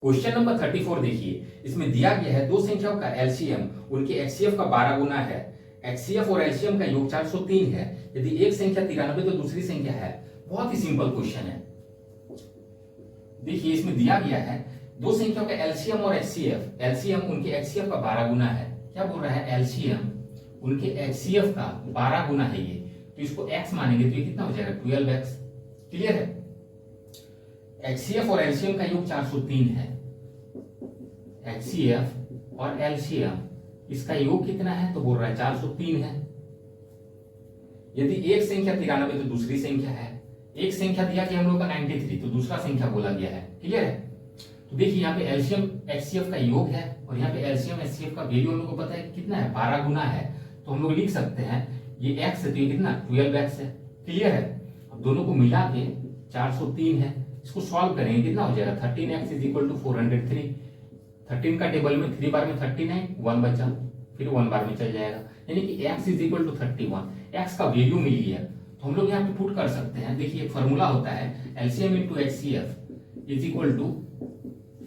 Question number 34 देखिए, इसमें दिया गया है दो संख्याओं का एलसीएम उनके एचसीएफ का 12 गुना है। एचसीएफ और एलसीएम का योग 403 है। यदि एक संख्या 93 तो दूसरी संख्या है। बहुत ही सिंपल क्वेश्चन है। देखिए इसमें दिया गया है दो संख्याओं का एलसीएम और एचसीएफ। एलसीएम उनके एचसीएफ का 12 गुना है। क्या बोल रहा है? एलसीएम उनके एचसीएफ का 12 गुना है ये, तो इसको एक्स मानेंगे तो ये कितना हो जाएगा? 12x। क्लियर है? एचसीएफ और एलसीएम का योग 403 है। एचसीएफ और एलसीएम इसका योग कितना है? तो बोल रहा है 403 है। यदि एक संख्या 93 तो दूसरी संख्या है। एक संख्या दिया कि हम लोग का 93 तो दूसरा संख्या बोला गया है। क्लियर है? तो देखिए यहाँ पे एलसीएम एचसीएफ का योग है और यहाँ पे एलसीएम एचसीएफ का वैल्यू हम लोग को पता है कितना है? 12 गुना है। तो हम लोग लिख सकते हैं ये x है तो ये कितना? 12x है। क्लियर है? अब दोनों को मिला के 403 है। इसको सॉल्व करेंगे कितना हो जाएगा? 13x is equal to 403। 13 का टेबल में 3 बार में 39, 1 बचा, फिर 1 बार में चल जाएगा, यानी कि x is equal to 31। x का वैल्यू मिल गया तो हम लोग यहाँ पे पुट कर सकते हैं। देखिए एक फॉर्मूला होता है LCM into HCF is equal to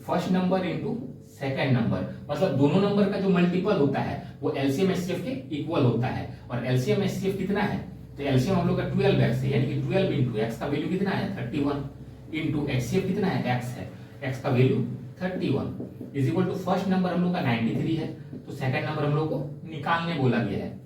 first number into second number. मतलब दोनों नंबर का जो मल्टीपल होता है वो एलसीएम एचसीएफ के इक्वल होता है। और एलसीएम एचसीएफ कितना है? तो एलसीएम हम लोग का 12x है, यानी कि 12 इंटू एक्स का वैल्यू कितना है? 31 इंटू एचसीएफ कितना है? x है, x का value 31 is equal to first number हम लोग का 93 है, तो सेकंड नंबर हम लोग को निकालने बोला गया है।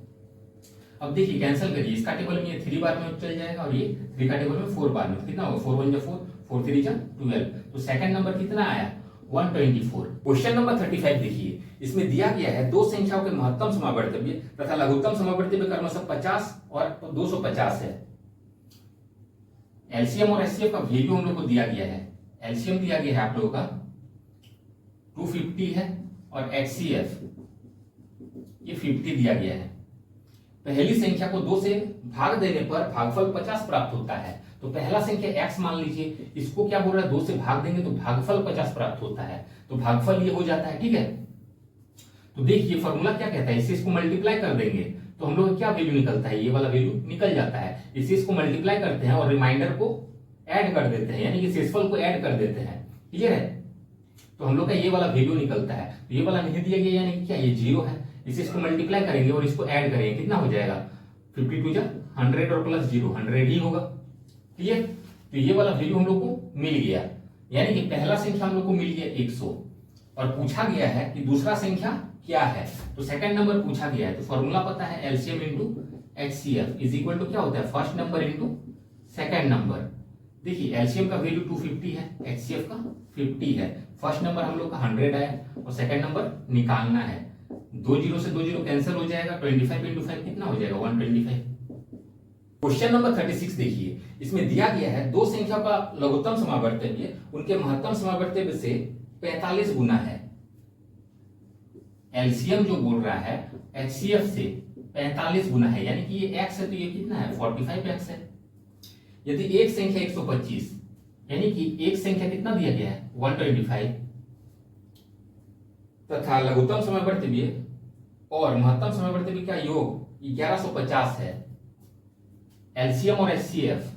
अब देखिए कैंसिल करिए, इसका टेबल में ये 3 बार में चल जाएगा और ये 3 का टेबल में 4 बार में, कितना होगा? 4 1 जा 4, 4 3 जा 12, तो सेकंड नंबर कितना आया? 124। क्वेश्चन नंबर 35 देखिए, इसमें दिया गया है दो संख्याओं के महत्तम समावर्तव्य तथा लघुत्तम समावर्तव्य क्रमशः 50 और 250 है। एलसीएम और एचसीएफ का वैल्यू हम लोग को दिया गया है। एलसीएम दिया गया है आप लोगों का 250 है और एचसीएफ ये 50 दिया गया है। पहली संख्या को 2 से भाग देने पर भागफल 50 प्राप्त होता है। तो पहला संख्या x मान लीजिए, इसको क्या बोल रहा है? 2 से भाग देंगे तो भागफल 50 प्राप्त होता है, तो भागफल ये हो जाता है। ठीक है? तो देखिए फॉर्मूला क्या कहता है, इसे इसको मल्टीप्लाई कर देंगे तो हम लोग क्या वैल्यू निकलता है? ये वाला वैल्यू निकल जाता है। इसे इसको मल्टीप्लाई करते हैं और रिमाइंडर को ऐड कर देते हैं, यानी कि शेषफल को ऐड कर देते हैं। क्लियर है? तो हम लोग का ये वाला वैल्यू निकलता है। तो ये वाला नहीं दिया गया, यानी कि क्या ये 0 है। इसे इसको मल्टीप्लाई करेंगे और इसको ऐड करेंगे, कितना हो जाएगा? 52 जा 100 और प्लस 0 100 ही होगा। क्लियर? तो ये वाला वैल्यू हम लोग को मिल गया, यानी कि पहला संख्या हम लोग को मिल गया 100 और पूछा गया है कि दूसरा संख्या क्या है। तो सेकंड नंबर पूछा गया है, तो फॉर्मूला पता है LCM into HCF is equal to क्या होता है? First number into second number. देखिए एलसीएम का वैल्यू 250 है, एचसीएफ का 50 है। फर्स्ट नंबर हम लोग का 100 आया और सेकंड नंबर निकालना है। 2 0 से 2 0 कैंसिल हो जाएगा, 25 इंटू 5 कितना हो जाएगा? 125। क्वेश्चन नंबर 36 देखिए, इसमें दिया गया है दो संख्या का लघुत्तम समावर्तव्य उनके महत्तम समावर्तव्य से 45 गुना है। एलसीएम जो बोल रहा है एचसीएफ से 45 गुना है, यानी कि ये x है तो ये कितना है? 45x है। यदि एक संख्या 125, यानी कि एक संख्या कितना दिया गया है? 125 तथा लघुत्तम समावर्तव्य और महत्तम समावर्तव्य का योग 1150 है। एलसीएम और एचसीएफ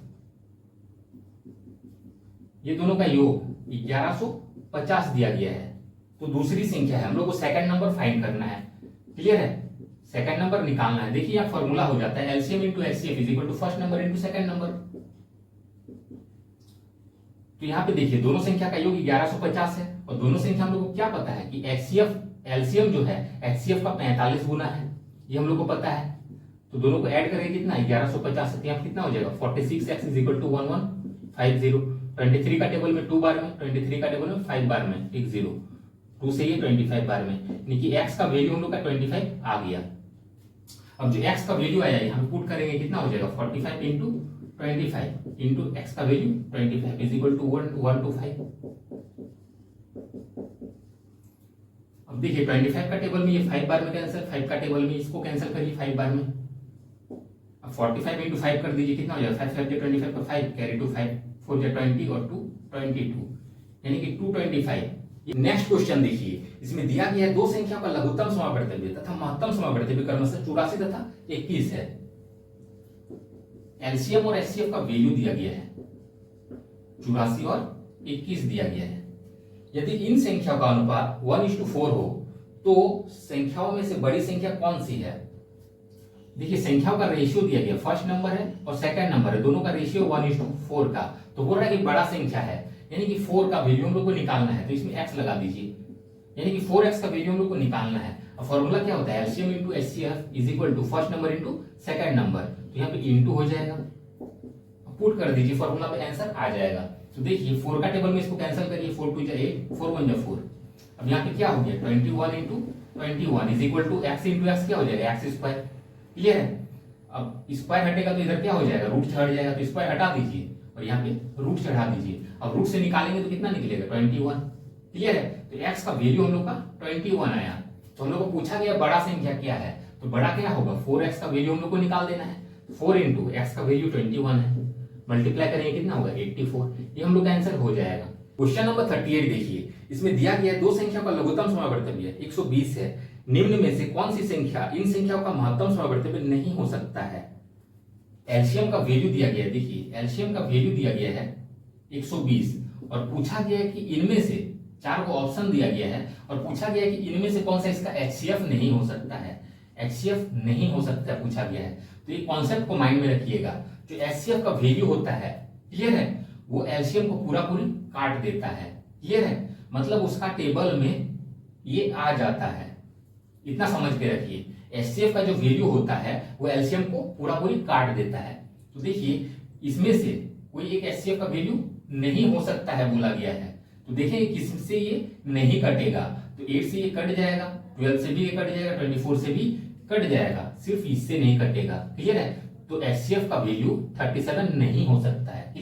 ये दोनों का योग 1150 दिया गया है, तो दूसरी संख्या है। हम लोग को सेकंड नंबर फाइंड करना है। क्लियर है? सेकंड नंबर निकालना है। देखिए यहां फॉर्मूला हो जाता है LCM into HCF is equal to first number into second number. तो यहाँ पे देखिए दोनों संख्या का योग 1150 है और दोनों संख्या हम लोग को क्या पता है कि एचसीएफ एलसीएम जो है एचसीएफ का 45 गुना है, ये हम लोग को पता है। तो दोनों को ऐड करेंगे कितना? 1150 से यहाँ कितना हो जाएगा? 46x is equal to 1150। 23 का टेबल में 2 बार में, 23 का टेबल में 5 बार में, 10 2 से ये 25 बार में, यानी कि x का वैल्यू हम लोग का 25 आ गया। अब जो x का वैल्यू आया यहाँ पुट करेंगे कितना हो जाएगा? 45 इंटू 25 इंटू x का वैल्यू 25 इज इक्वल टू 125। अब देखिए 25 का टेबल में ये 5 बार में कैंसिल, 5 का टेबल में इसको कैंसिल करिए 5 बार में। अब 45 इंटू 5 कर दीजिए, कितना हो जाएगा? 5 5 25 का 5 कैरी टू 5 4 20 और 2 22, यानी कि 225। नेक्स्ट क्वेश्चन देखिए, इसमें दिया गया है दो संख्याओं का लघुत्तम समावर्तव्य तथा महत्तम समावर्तव्य क्रमशः 84 तथा 21 है। एलसीएम और एचसीएफ का वैल्यू दिया गया है 84 और 21 दिया गया है। यदि इन संख्याओं का अनुपात 1:4 हो तो संख्याओं में से बड़ी संख्या कौन सी है? देखिए संख्याओं का रेशियो दिया गया, फर्स्ट नंबर है और सेकंड नंबर है, दोनों का रेशियो 1:4 का, तो बोल रहा है कि बड़ा संख्या है, यानी कि 4 का वैल्यू हम लोग को निकालना है, तो इसमें x लगा दीजिए, यानी कि 4x का वैल्यू हम लोग को निकालना है। अब फॉर्मूला क्या होता है? LCM into HCF is equal to first number into second number, तो यहाँ पे इंटू हो जाएगा, पुट कर दीजिए, फॉर्मूला पे आंसर आ जाएगा। तो देखिए 4 का टेबल में इसको कैंसिल करिए, 4 2 8, 4 1 4। अब यहाँ पे क्या हो गया? 21 into 21 is equal to x into x, क्या हो जाएगा? X square. क्लियर है? अब स्क्वायर हटेगा तो इधर क्या हो जाएगा? रूट हट जाएगा, तो स्क्वायर हटा दीजिए और यहाँ पे रूट चढ़ा दीजिए। अब रूट से निकालेंगे तो कितना निकलेगा? 21। क्लियर है? तो x का वैल्यू हम लोग का 21 आया। तो हम लोग को पूछा गया बड़ा संख्या क्या है, तो बड़ा क्या होगा? 4x का वैल्यू हम लोग को निकाल देना है। 4 इंटू एक्स का वैल्यू 21 है, मल्टीप्लाई करेंगे कितना होगा? 84। ये हम लोग का आंसर हो जाएगा। क्वेश्चन नंबर 38 देखिए, इसमें दिया गया दो संख्या का लघुत्तम समवर्तव्य 120 है, निम्न में से कौन सी संख्या इन संख्याओं का महत्तम समवर्तव्य नहीं हो सकता है? एलसीएम का वैल्यू दिया गया है, देखिए एलसीएम का वैल्यू दिया गया है 120 और पूछा गया है कि इनमें से, चार को ऑप्शन दिया गया है और पूछा गया है कि इनमें से कौन सा इसका एचसीएफ नहीं हो सकता है। एचसीएफ नहीं हो सकता है पूछा गया है, तो ये कॉन्सेप्ट को माइंड में रखिएगा। जो एचसीएफ का वैल्यू होता है, क्लियर है, वो एलसीएम को पूरा पूरी काट देता है। क्लियर है? मतलब उसका टेबल में ये आ जाता है, इतना समझ के रखिए। एचसीएफ का जो वैल्यू होता है वो एलसीएम को पूरा पूरी काट देता है। तो देखिए इसमें से कोई एक एचसीएफ का वैल्यू नहीं हो सकता है बोला गया है, तो देखिए किससे ये नहीं कटेगा। तो 8 से ये कट जाएगा, 12 से भी ये कट जाएगा, 24 से भी कट जाएगा, सिर्फ इससे नहीं कटेगा। क्लियर है? तो एचसीएफ का वैल्यू 37 नहीं हो सकता है।